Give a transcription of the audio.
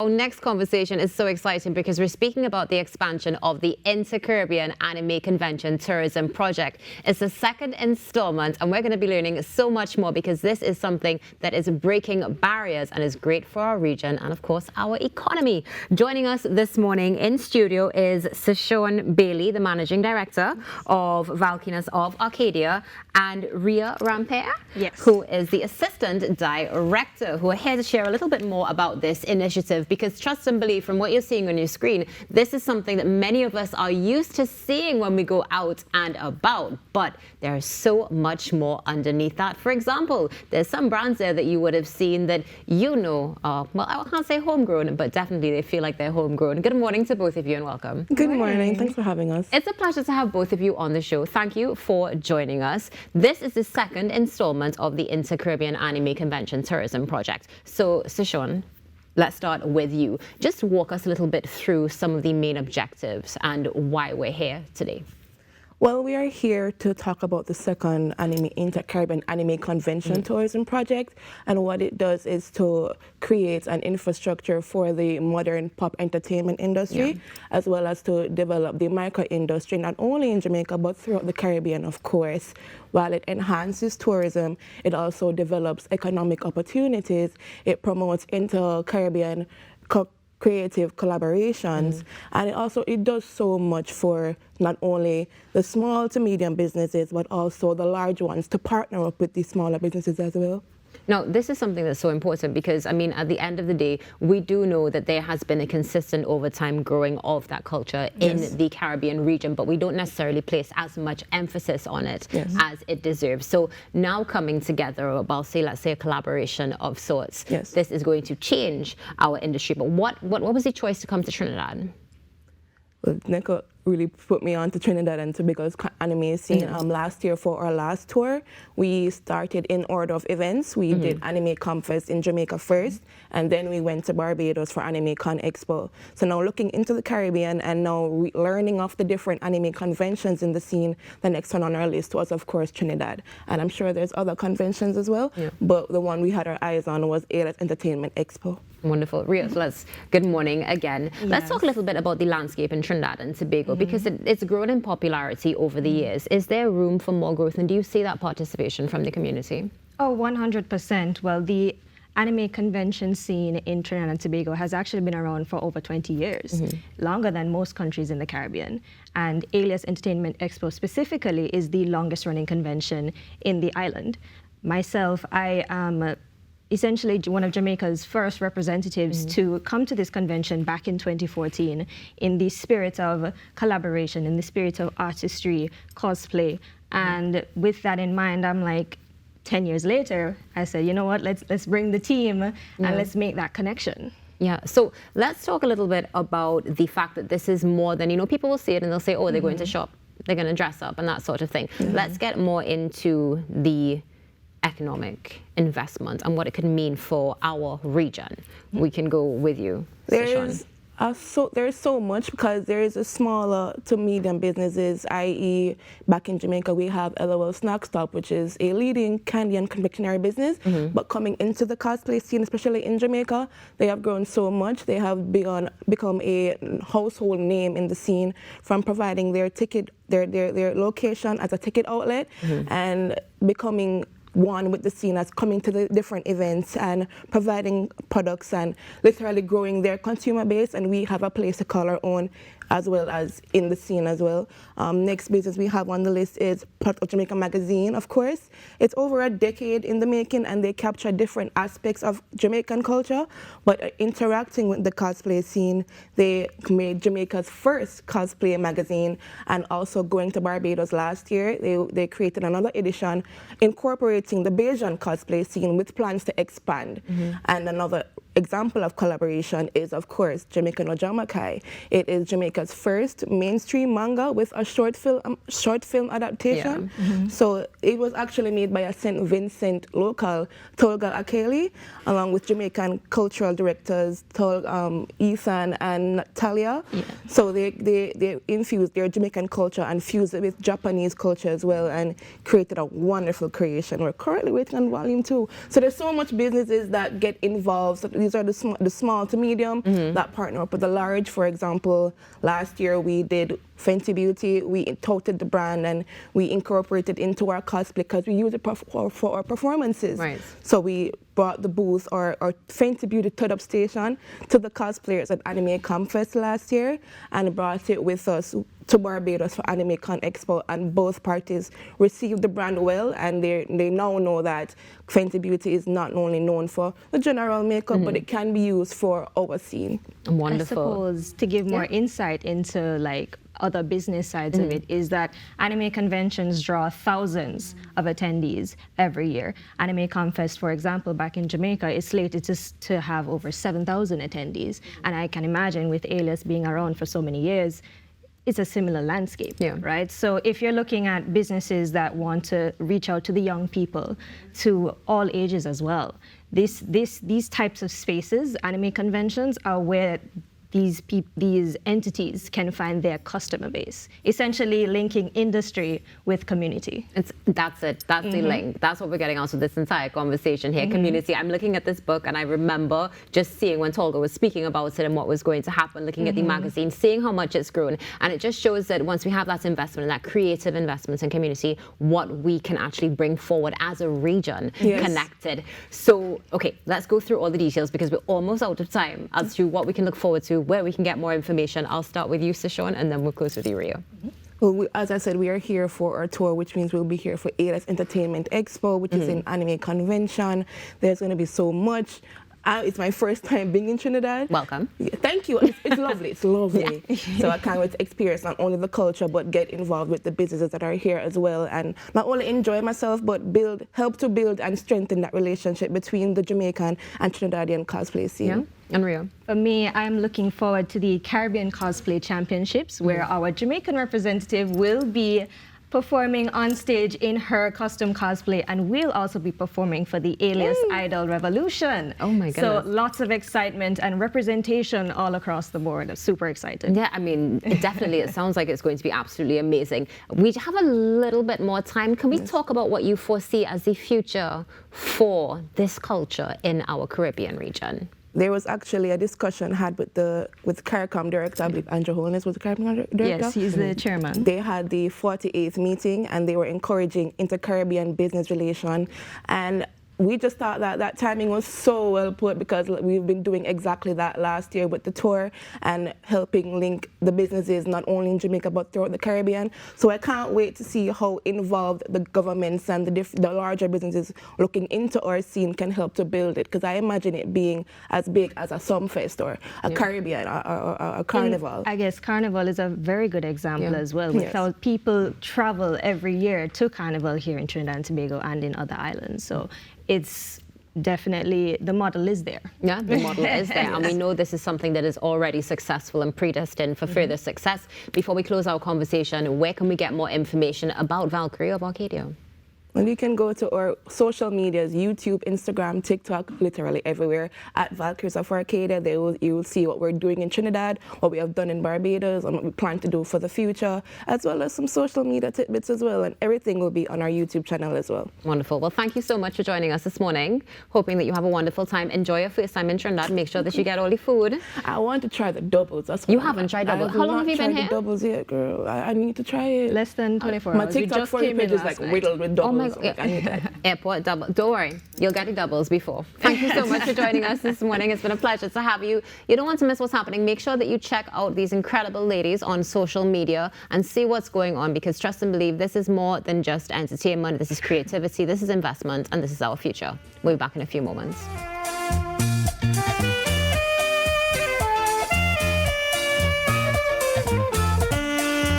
Our next conversation is so exciting because we're speaking about the expansion of the Inter-Caribbean Anime Convention Tourism Project. It's the second installment, and we're going to be learning so much more because this is something that is breaking barriers and is great for our region and, of course, our economy. Joining us this morning in studio is Sashaun Bailey, the Managing Director of Valkyries of Arcadia, and Rhea Rampair, who is the Assistant Director, who are here to share a little bit more about this initiative. Because trust and believe, from what you're seeing on your screen, this is something that many of us are used to seeing when we go out and about, but there's so much more underneath that. For example, there's some brands there that you would have seen that well, I can't say homegrown, but definitely they feel like they're homegrown. Good morning to both of you and welcome. Good morning. Thanks for having us. It's a pleasure to have both of you on the show. Thank you for joining us. This is the second installment of the Inter-Caribbean Anime Convention Tourism Project. So, Sashaun, let's start with you. Just walk us a little bit through some of the main objectives and why we're here today. Well, we are here to talk about the second Inter-Caribbean Anime Convention Tourism Project, and what it does is to create an infrastructure for the modern pop entertainment industry, as well as to develop the micro industry, not only in Jamaica, but throughout the Caribbean, of course. While it enhances tourism, it also develops economic opportunities. It promotes inter-Caribbean creative collaborations, and it does so much for not only the small to medium businesses, but also the large ones to partner up with these smaller businesses as well. Now, this is something that's so important because, I mean, at the end of the day, we do know that there has been a consistent over time growing of that culture in the Caribbean region, but we don't necessarily place as much emphasis on it as it deserves. So now coming together about, let's say a collaboration of sorts, this is going to change our industry. But what was the choice to come to Trinidad? Well, Neko really put me on to Trinidad and Tobago's anime scene. Last year for our last tour, we started in order of events. We did Anime Confest in Jamaica first, and then we went to Barbados for Anime Con Expo. So now looking into the Caribbean and now learning of the different anime conventions in the scene, the next one on our list was, of course, Trinidad. And I'm sure there's other conventions as well, but the one we had our eyes on was ALS Entertainment Expo. Wonderful. Rhea, so good morning again. Let's talk a little bit about the landscape in Trinidad and Tobago, because it's grown in popularity over the years. Is there room for more growth, and do you see that participation from the community? Oh, 100%. Well, the anime convention scene in Trinidad and Tobago has actually been around for over 20 years, longer than most countries in the Caribbean. And Alias Entertainment Expo specifically is the longest running convention in the island. Myself, I am essentially one of Jamaica's first representatives to come to this convention back in 2014 in the spirit of collaboration, in the spirit of artistry, cosplay. And with that in mind, I'm like, 10 years later, I said, you know what, let's bring the team and let's make that connection. Yeah, so let's talk a little bit about the fact that this is more than, people will see it and they'll say, oh, they're going to shop, they're going to dress up and that sort of thing. Let's get more into the economic investment and what it could mean for our region. We can go with you, Sashaun. There's so much, because there is a smaller to medium businesses, i.e. back in Jamaica we have LOL Snack Stop, which is a leading candy and confectionery business, but coming into the cosplay scene, especially in Jamaica, they have grown so much. They have become a household name in the scene, from providing their location as a ticket outlet and becoming one with the scene, as coming to the different events and providing products and literally growing their consumer base. And we have a place to call our own, as well as in the scene as well. Next business we have on the list is Part of Jamaica magazine, of course. It's over a decade in the making, and they capture different aspects of Jamaican culture, but interacting with the cosplay scene, they made Jamaica's first cosplay magazine. And also going to Barbados last year, they created another edition incorporating the Bajan cosplay scene with plans to expand. And another example of collaboration is, of course, Jamaica no Jamakai. It is Jamaica's first mainstream manga with a short film adaptation. So it was actually made by a St. Vincent local, Tolga Akeli, along with Jamaican cultural directors Ethan and Natalia. Yeah. So they infused their Jamaican culture and fused it with Japanese culture as well and created a wonderful creation. We're currently waiting on volume 2. So there's so much businesses that get involved. So these are the small to medium that partner up with the large. For example, last year we did Fenty Beauty. We touted the brand and we incorporated into our cosplay because we use it for our performances. Right. So we brought the booth or Fenty Beauty turn-up station to the cosplayers at Anime Fest last year and brought it with us to Barbados for Anime Con Expo, and both parties received the brand well, and they now know that Fenty Beauty is not only known for the general makeup, but it can be used for our scene. Wonderful. I suppose to give more insight into like other business sides of it is that anime conventions draw thousands of attendees every year. Anime Fest, for example, back in Jamaica, is slated to have over 7,000 attendees. And I can imagine with Alias being around for so many years, it's a similar landscape, right? So if you're looking at businesses that want to reach out to the young people, to all ages as well, these types of spaces, anime conventions, are where these entities can find their customer base, essentially linking industry with community. That's it. That's the link. That's what we're getting out of this entire conversation here. Community. I'm looking at this book and I remember just seeing when Tolga was speaking about it and what was going to happen, looking at the magazine, seeing how much it's grown. And it just shows that once we have that investment, that creative investment in community, what we can actually bring forward as a region connected. So, okay, let's go through all the details because we're almost out of time as to what we can look forward to, where we can get more information. I'll start with you, Sashaun, and then we'll close with you, Rhea. Well, as I said, we are here for our tour, which means we'll be here for ALS Entertainment Expo, which is an anime convention. There's going to be so much. It's my first time being in Trinidad. Welcome. Yeah, thank you. It's lovely. It's lovely. So I can't wait to experience not only the culture, but get involved with the businesses that are here as well. And not only enjoy myself, but help to build and strengthen that relationship between the Jamaican and Trinidadian cosplay scene. Yeah. And Rhea? For me, I'm looking forward to the Caribbean Cosplay Championships, where our Jamaican representative will be performing on stage in her costume cosplay, and we'll also be performing for the Alias Idol Revolution. Oh my goodness. So lots of excitement and representation all across the board. I'm super excited. Yeah, I mean, definitely it sounds like it's going to be absolutely amazing. We have a little bit more time. Can we talk about what you foresee as the future for this culture in our Caribbean region? There was actually a discussion had with CARICOM director, I believe Andrew Holness was the CARICOM director. Yes, he's the chairman. They had the 48th meeting and they were encouraging inter-Caribbean business relation, and we just thought that timing was so well put because we've been doing exactly that last year with the tour and helping link the businesses not only in Jamaica but throughout the Caribbean. So I can't wait to see how involved the governments and the larger businesses looking into our scene can help to build it, because I imagine it being as big as a Sumfest or a Caribbean or a Carnival. I guess Carnival is a very good example as well. Without people travel every year to Carnival here in Trinidad and Tobago and in other islands. So it's definitely, the model is there. Yeah, the model is there. And we know this is something that is already successful and predestined for further success. Before we close our conversation, where can we get more information about Valkyrie of Arcadia? And you can go to our social medias, YouTube, Instagram, TikTok, literally everywhere, at Valkyries of Arcadia. You will see what we're doing in Trinidad, what we have done in Barbados, and what we plan to do for the future, as well as some social media tidbits as well. And everything will be on our YouTube channel as well. Wonderful. Well, thank you so much for joining us this morning. Hoping that you have a wonderful time. Enjoy your first time in Trinidad. Make sure that you get all your food. I want to try the doubles. That's what You haven't tried doubles. How long have you been here? I haven't tried the doubles yet, girl. I need to try it. Less than 24 My hours. TikTok for you page is like riddled with doubles. Oh my God. I need that. Airport double. Don't worry, you'll get the doubles before. Thank you so much for joining us this morning. It's been a pleasure to have you. You don't want to miss what's happening. Make sure that you check out these incredible ladies on social media and see what's going on, because trust and believe, this is more than just entertainment. This is creativity, this is investment, and this is our future. We'll be back in a few moments.